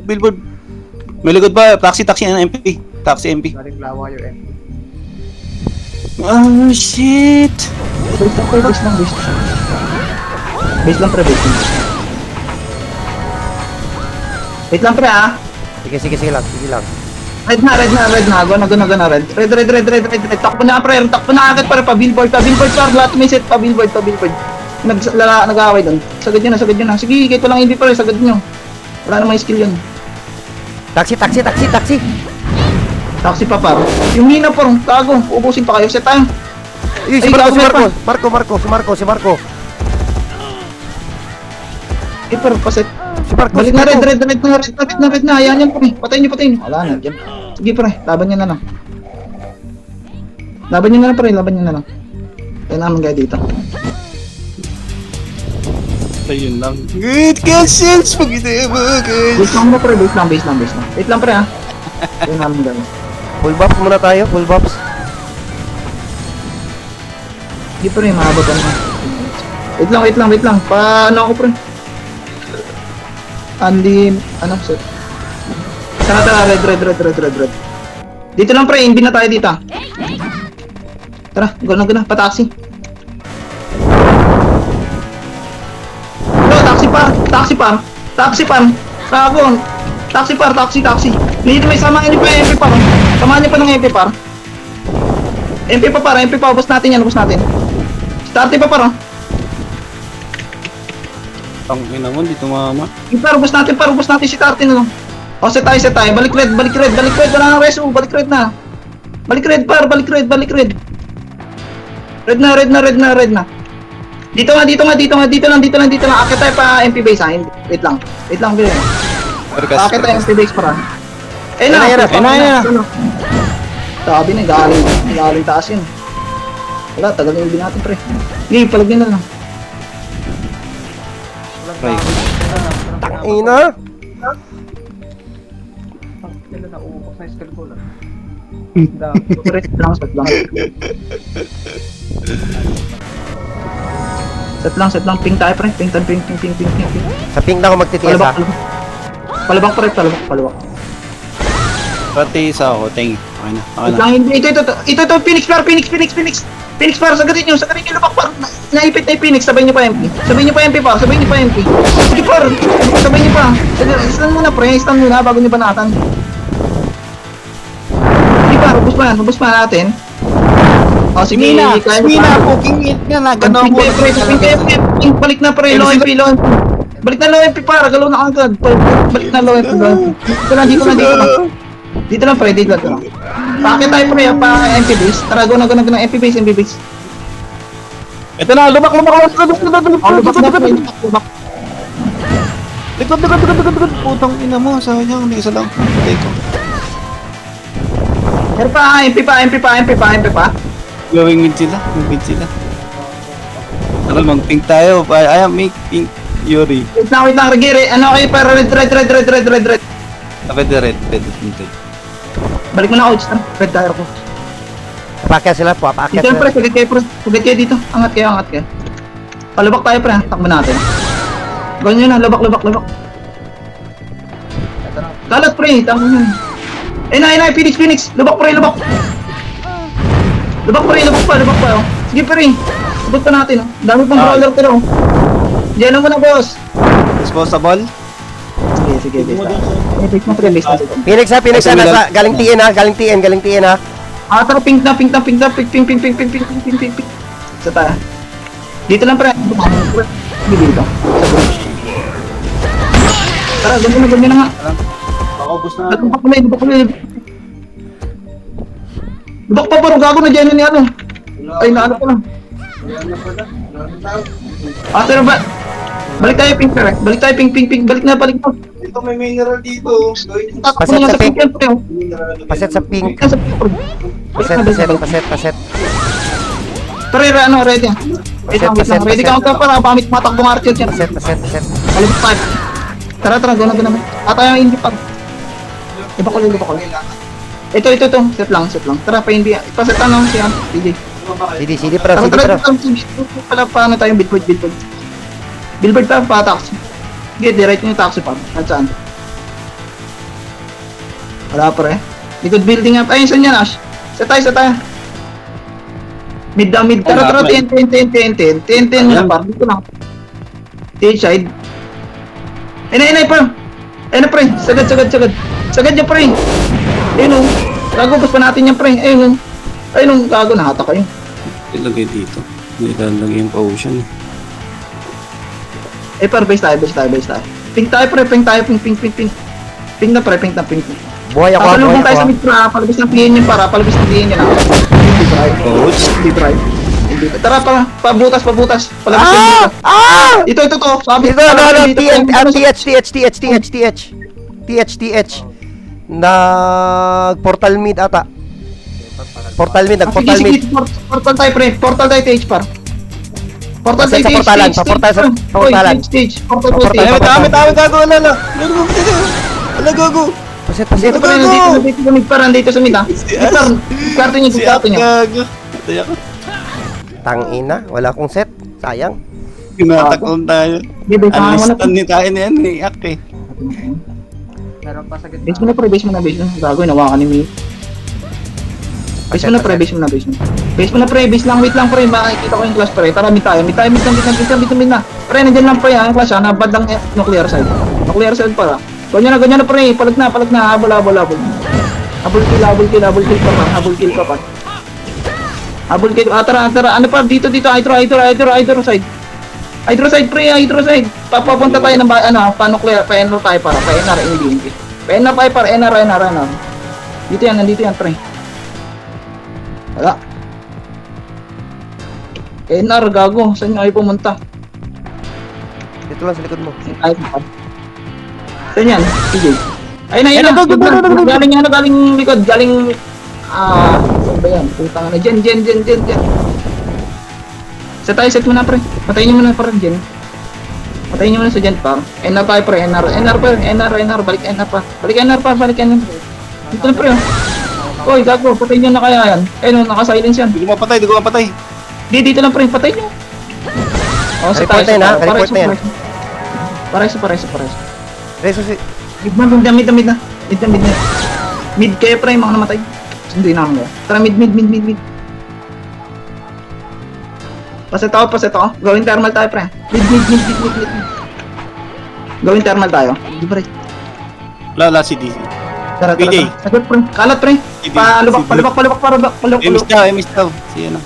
Billboard. May likod pa, taxi MP. Taxi MP. Oh, shit. Base lang. Base lang, pre. Wait lang, pre, ha? Sige lang. Red na. Gonna red. Red. Takbo na, pre. Agad, pre. Pa-billboard, par. Lahat may set, pa-billboard. Nag-aaway doon. Sagad nyo na. Sige, kahit walang hindi, pre. Sagad nyo. Wala namang skill yun. Taxi. Taxi pa, par. Yung hina, par. Tago. Ubusin pa kayo. Set tayo. Si Marco. Eh, par, paset. Si Marco. Balik na, red na. Ayan yan, pre. Patayin nyo. Wala na, dyan. Sige, pre. Laban nyo na lang. Pre. Kaya naman kayo dito. Ayun lang. Good questions! Pag-ito mo, guys! Base lang muna, pre. Base lang. Wait lang, pre, ha? Kaya naman kayo. Full buffs muna tayo. Hindi, pre. Mahaba pa naman. Wait lang. Paano ako, pre? Set. Tara, red. Dito lang, pre. Inbi na tayo dito. Tara, gano'n. Pa-taxi. No, taxi par. Tago. Taxi. Dito may samahan niyo pa yung MP par. Samahan niyo pa ng MP par. MP pa. Ubus natin yan. Start pa par. Ang ina mo, dito mama. Ubus natin si Tarte na lang. O, set tayo. Balik red. Wala nang reso. Balik red na. Balik red. Red na. Dito lang. Akit tayo pa MP base, ha? Wait lang, bilhin. Akit tayo MP base para. na. Sabi na, galing taas yun. Wala, tagal na yung natin, pre. Hindi, palagyan na lang. Right. Ina. Set lang. Ping tayo, pre. Ping. Sa pink na ako magtitiis ha. Palabak, pre. Palabak. Pati isa ako, thank you. Okay na. Wait lang, hindi. Ito, Phoenix par. Sagarin nyo, lubak par. Naipit na yung Phoenix. Sabay nyo pa MP. Par. Sige, par. Sabay nyo pa. Stun muna, pre. Bago nyo banatan. ubos pa natin. O, sige, Mina, kaya Mina, pa. poking it nga na. Gano'n Pink mo. pre, balik na pre, low MP, low MP. Balik na low MP para, galaw na agad. Balik na low MP, low MP. Dito lang. Dito lang pre, dito lang. Pakit tayo pre, pa MP base. Tara, go na, MP base. Ito na, lubak. Lubak na pre, lubak. Likod. Putang ina mo, sayang. Hindi isa lang. Patay ko. Pero pa, MP pa. Gawing mid sila. Tara, mag-pink tayo. I am make pink. Yuri. Wait lang, Regire. Ano kayo para red. Tapos red. Balik mo na coach. Red tayo ko. Papakyat sila po, papakyat Dito lang pre, sila. sugat kayo dito. Angat kayo. Palubak tayo pre, takbo natin. Ganyan na, lubak. Kalat pre, tama yun. Ay, Phoenix. Lubak pre. Lubak pa. Oh. Sige pre, lubak pa natin. Oh. Dami pang brawler pero. Diyan mo na boss. Disposable. Sige. Base mo pre, base na dito. Phoenix ha, nasa, galing TN ha. Tara, pink na. Pink. Sa tayo. Dito lang pre. Dito. Tara, ganyan na nga. Pakubos na. Lubak pa pero gago na dyan ni ano. Ay, naano ko lang. Pero ba? Balik tayo pink. Balik na. Dito may mineral dito. Paset sa pink. Yan, pre, oh. Paset sa pink. Yan sa pink, pre. Paset. Pre, ready yan. Wait lang. Ready ka ka para pamit matakbo ng archer yan. Paset. Alam pa. Tara, go na. Tayo ang hindi pa. Iba ko lang. Ito. Set lang. Tara, pa hindi. Ipaset ano siya. CD pro. Pala paano tayong billboard. Billboard pa taxi. Sige, direct yung taxi pa. At saan? Wala pa Likod building up. Ayun, saan yan, Ash? Sa tayo. Mid. Tara, TNT muna pa. Dito lang. T-side. Ay, pa. Ayun na, pre. Sagad. Sagad niya, pre. Ayun, gago, bus pa natin yan, pre. Ayun, gago, nahata kayo. Ilagay dito. May lalagay yung potion. Par, base tayo. Pink tayo, pre. Pink. Pink na, pre. Pink. Buhay ako. Papalubong tayo sa mid, pre. Palabas ng PN yun, para. Palabas ng PN yun, Coach. Hindi drive. Tara, pabutas. Palabas ng Ito, to. Sabi, TH. Nag-portal mid ata. Portal mid. Portal tayo, pre. Portal tayo, TH, par. Portal tayo, Sa portalan, portalan. Stage. Portal Ay, tayo, tama, gago, alala. Ala, gago. Paset. Dito sa mid, ha? Karto niya. Gago. Patay ako. Tangina, wala akong set. Sayang. Tinatakon tayo. Unlistan ni tayo na yan, ni Ak eh. Base mo na, pre. Gago, nawakan ni Mii. Base mo na, pre. Base lang, wait lang, pre. Makikita ko yung class, pre. Tara, mid tayo. Mid na. Pre, nandiyan lang, pre. Ang class, ha? Nabad lang nuclear side. Nuclear side para. Ganyan na, pre. Palag na. Habol. Habol kill ka pa. Tara. Ano pa? Dito. Hydro side. Hydro side. Papapunta tayo ng pa-nuclear. Pa-NR tayo para. Pa-NR, hindi. Pa-NR tayo para. NR. Dito yan, pre. Wala. NR, gago. Saan nyo kayo pumunta? Dito lang sa likod mo. Saan yan? Sige. Ayun na. Galing likod. Saan ba yan? Putang na. Dyan. Set mo na, pre. Patayin nyo muna, pre. Dyan. Patayin nyo muna sa dyan, par. NR tayo, pre. NR. Balik NR pa. Dito na, pre. Oy, gago. Patayin nyo na kaya yan. Ayun, naka-silence yan. Di ko mapatay. Dito lang, pre. Patayin nyo. Sa Report na yun, ha? Report na yan. Pares. Reso si... Mid na. Mid kayo, pre. Mga namatay. Hindi na ako. Tara, mid. Paset ako. Gawin thermal tayo, pre. Mid. Gawin thermal tayo. Di ba, pre? Wala si DC. Tara, tara, PJ. tara. Sagot, pre. Kalat, pre. PJ. Palubak, Si palubak, palubak, palubak, palubak, Emis palubak. daw, emis daw. Si ano.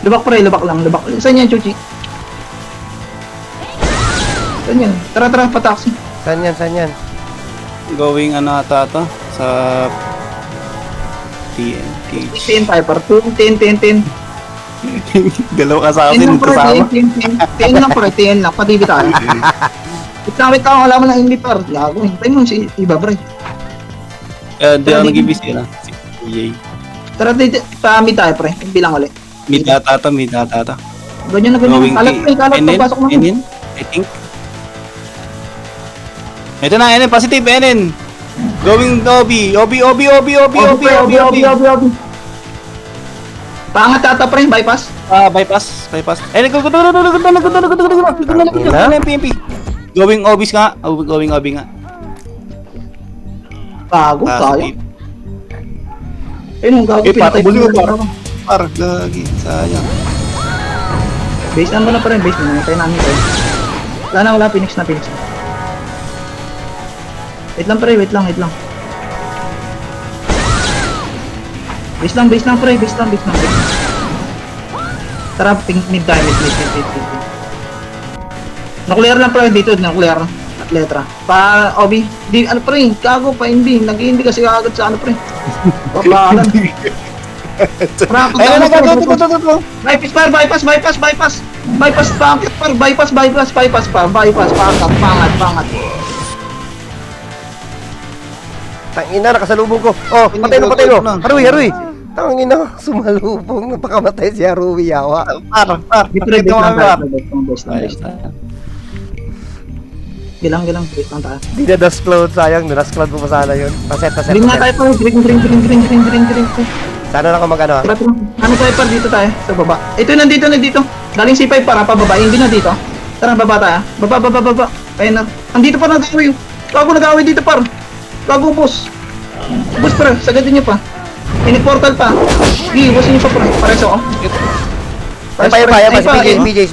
Lubak, pre. Lubak lang, lubak. Saan yan, Chuchi? Saan yan? Tara, tara, pataksi. Saan yan, saan yan? Going ano ata to? Sa TNT. 10 tayo, par. 10. Dalawa kasama 10 din lang, pre. kasama. 10 lang, pre. 10 lang. Patibi tayo. Wait lang, alam mo na hindi, par. Gago, hintay mo si iba, pre. Di ako nag-ibis yun ah. Si PJ. Tara, dito. Pami tayo, pre. Hindi lang ulit. Mid ata to, mid ata to. Ganyan na, ganyan. Going Kalat, pre. Kalat, NN? papasok mo. NN? I think. Ito na, NN. Positive, NN. Going Obi. Obi. Pangat ata, pre. Bypass. Bypass. NN, go. PMP. Going Obis nga. Going Obi nga. Gago, kaya. Positive. Ayun, gago. Par, pinatay buli mo, ko. par. Par, lagi. Sayang. Base na mo na, pre. Base na. Tayo namin, pre. Wala. Phoenix na. Wait lang, pre. Wait lang. Base lang, pre. Base lang. Tara, pink mid tayo. Mid. Nuclear lang, pre. Dito, nuclear. At letra. Pa, Obi. Di, ano, pre. Gago pa, hindi. Nag-hindi kasi agad sa ano, pre. Papalan. Ayun na, go. Bypass, par. Bypass. Bypass, pangkat, par. Bypass, par. Bypass, pangat. Tangina, nakasalubong ko. Oh, patay na. Haruy. Tangina, sumalubong. Napakamatay si Haruy, yawa. Par. Dito rin, Ito base lang nga, tayo. par. Base lang. Gilang, base lang tayo. Di na dash cloud, sayang. Dash cloud po pa sana yun. Paset. Green na tayo, par. Green. Sana lang ako mag-ano. Tara, ano tayo, par. Dito tayo, sa baba. Ito, nandito. Galing C5 para pababa. Hindi na dito. Tara, baba tayo. Baba. Ayun na. Andito pa nag-away. Gago nag-away dito, par. Gago, boss. Boss, par. Sagadin niyo pa. Ini-portal pa. Sige, boss niyo pa, par. Pares ako. Ay, pa. Si PJ.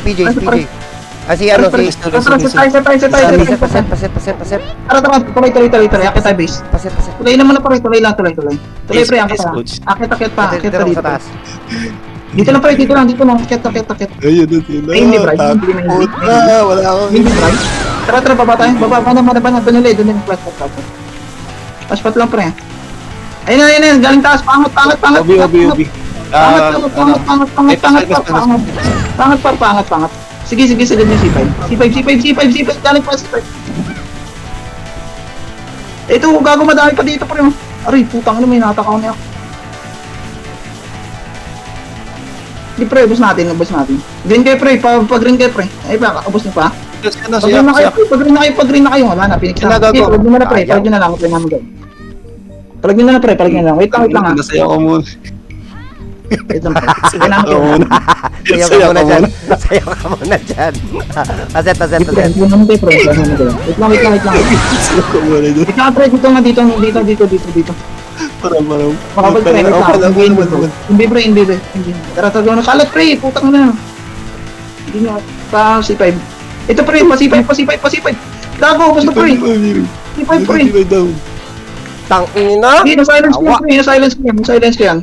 Si ano, si... Tara, Paset. Tara, tuloy. Akit tayo, base. Paset. Tuloy naman na, par. Tuloy lang. Tuloy, pre. Akit Yes, pa. coach. Akit pa. Akit Dito pa lang dito. sa taas. Dito lang, pre. Dito lang. Akit. Ayun na sila. Ay, hindi, Brian. Takot Hindi. na. Wala akong Hindi, right? Tara, baba tayo. Baba. Doon ulit. Flat. Paspat lang, pre. Ayun na. Galing taas. Pangat. Obi. Pangat. Sige, sagad niyo C5. Galing pa C5. Ito, gago madami pa dito, pre. Aray, putang ano, may natakaw niya. Di, pre, ubos natin. Green kayo, pre. Pag-green kayo, pre. Ay, ubos niyo pa. Pag-green na kayo. Wala na, Phoenix na. Ginagago. Okay, palag nyo na, pre. Palag nyo na lang. Palag nyo na, pre. Wait lang, ha. Nasaya ko muna. Wait lang, pre. Sige na, Ako muna. Sayaw ka muna dyan. Paset. Wait lang, pre. Wait lang. Nasaya ko muna doon. Wait lang, pre. Dito. Parang. Makapal, pre. Wait lang. Hindi, pre. Tara, na. Kalat, pre. Putang na. Hindi nyo. Pa, C5. Ito, pre. Pa C5. Gago, basta, pre. C5, pre. Tangina. Hindi, na-silence ko yan.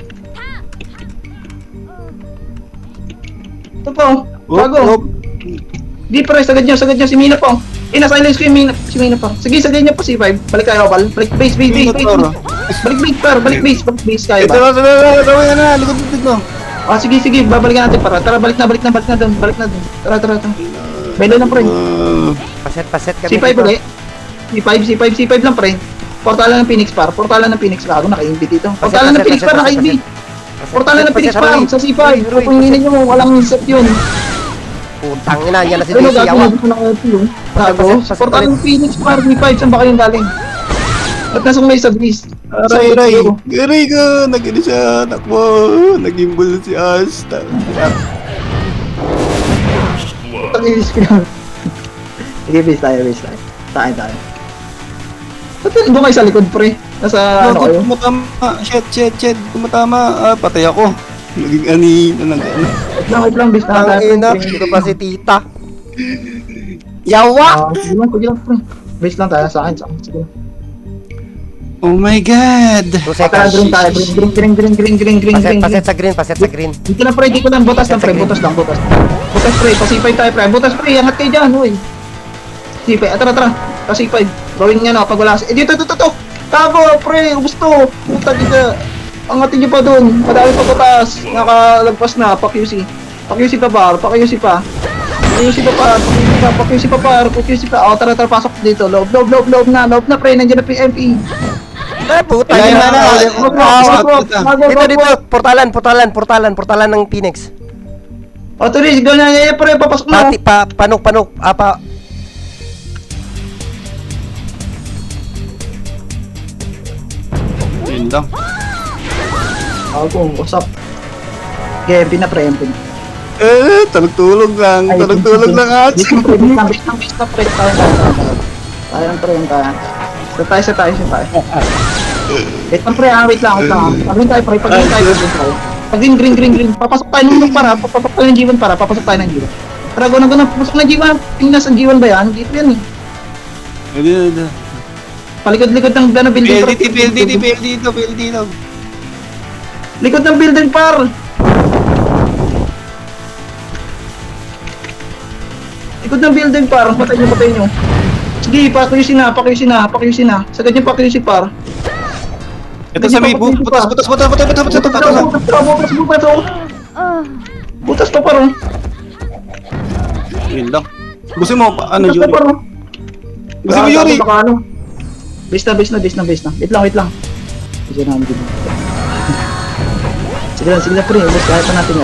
Ito po. Gago. Di, pre. Sagad nyo. Si Mina po. Na-silence ko yung si Mina po. Sige, sagad nyo po C5. Balik kayo, Opal. Balik base. Balik base kayo Ito ba? na. Likod mo. Sige. Babalikan natin para. Tara, balik na doon. Tara. Belo lang, pre. Paset kami. C5 ulit. C5 lang, pre. Portalan ng Phoenix par. Gago, naka-invi dito. Portalan ng Phoenix par, naka-invi. Portalan ng Phoenix par sa C5. Pero kung hindi nyo, walang set yun. Putang ina, yan na si Ano, DC, yawa. Gago, portalan ng Phoenix par, C5. Saan ba kayong galing? Ba't nasong may sa breeze? Aray ko. Nag-ini siya. Takbo. Nag-gimbal si Ash. Pag-inis ko lang. Sige, base tayo. Tayo. Ba't doon kayo sa likod, pre? Nasa ano kayo? Tumatama. Shit. Tumatama. Patay ako. Naging ano. Wait lang, base na tayo. Tangina, ito pa si tita. Yawa! Sige lang, pre. Base lang tayo sa akin. Sige lang. Oh my God! 2 Tara, seconds. green tayo. Green. Paset sa green, paset sa green. Dito lang, pre. Dito lang. Butas lang, pre. Butas, pre. Pasipay tayo, pre. Butas, pre. Angat kayo dyan, uy. Pasipay. Tara. Pasipay. Gawin niya, no. Pag wala. Dito. Tago, pre. Gusto. Puta, dito. Angatin niyo pa dun. Madami pa butas. Nakalagpas na. Pa-QC. Pa-QC pa, bar. Pa-QC pa. Pa-QC pa. O, tara. Pasok dito. Loob na, pre. Nandiyan na PMP. Ay, puta. Ayun yun na. Dito. Portalan ng Phoenix. O, tuloy. Gawin na. Pre, papasok na. Panok. Yun lang. Ako, what's up? Okay, MP na, pre. Tulog lang. Tulog lang at. Base na, pre. Tayo. Set tayo. Wait lang, pre. Wait lang. Pag-green tayo, pre. Pag-green. Papasok tayo ng para. Papasok tayo ng G1 para. Papasok tayo ng G1. Tara, go na. Papasok ng G1. Tingnan sa G1 ba yan? Dito yan eh. Hindi. Palikod-likod ng building. PLDT. Likod ng building, par. Patay nyo. Sige, pa-QC na. Sagad yung pa-QC, par. Ito sa may butas. Butas pa, par. Yun lang. Gusto mo, ano Butas pa, Yuri? par. Gusto mo Yuri? Base na. Wait lang. Sige na, Sige na, pre. Basta kaya natin.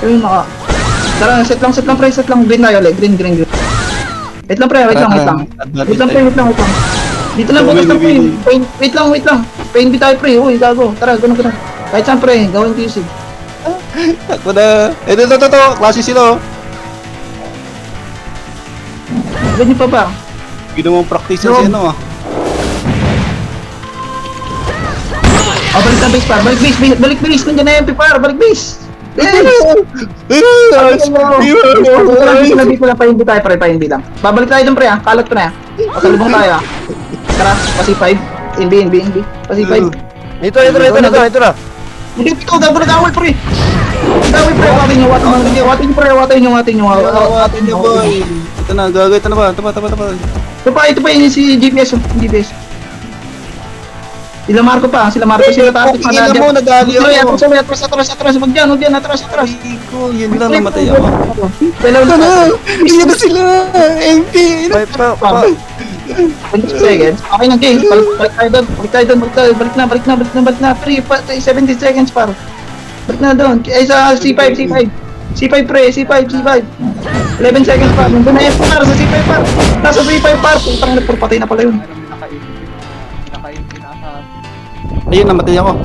Ayun, Tara, set lang, pre. Green tayo ulit. Green. Wait lang, pre. Wait lang. Dito lang, bukas lang, pre. Wait lang. Pain tayo, pre. Uy, gago. Tara, gano'n. Kahit saan, pre. Gawin QC. Takbo na. Ito. Klase sila. Ganyan pa ba? Ginawang practice na siya, no? Balik na base, par. Balik base. Nandiyan na MP, par. Balik base. Dito lang, pa-hindi tayo, pre. Pa-hindi lang. Babalik tayo dun, pre, ah. Kalat ko na, Pasalubong tayo, Tara, pasi 5. NB. Pasi 5. Ito na. Hindi, ikaw, gago na gawal, pre. Gawal, pre. Watin nyo, boy. Ito na, gagawin. Ito na ba? Ito pa yun si GPS. Sila Marco, sila tatik. Tingnan mo, nadali ako. Atras. Huwag dyan, atras. Iko, yun lang namatay ako. Dalawa na. Hindi na sila. MP. 20 seconds. Okay na, game. Balik tayo doon. Balik na. Pre, 70 seconds, par. Balik na doon. Ay, sa C5. C5, pre. C5. 11 seconds, par. Nandun na yung par sa C5, par. Nasa C5, par. Putang na, patay na pala yun. Ayun, namatay ako.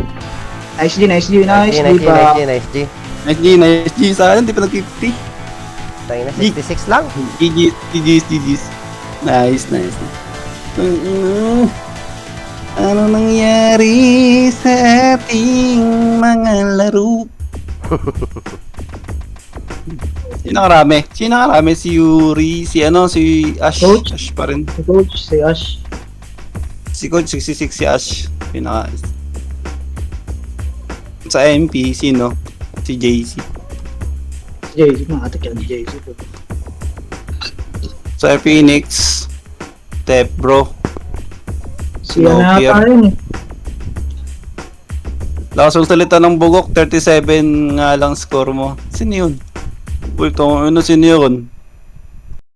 Nice G, Nice G. Nice G. Saan? Di pa nag-50. Tayo na, 66 lang. GG's. Nice. Ano nangyari sa ating mga laro? Sino nakarami? Si Yuri, si Ash. Coach? Ash pa rin. Coach, si Ash. Si Coach 66 si Ash. Sa MP, sino? Si JC. JC, maatik yan, JC. Sa Phoenix, Step Bro. Si No, ano Pierre. pa rin. Lakas ulit ng bugok, 37 nga lang score mo. Sino yun? Uy, sino yun?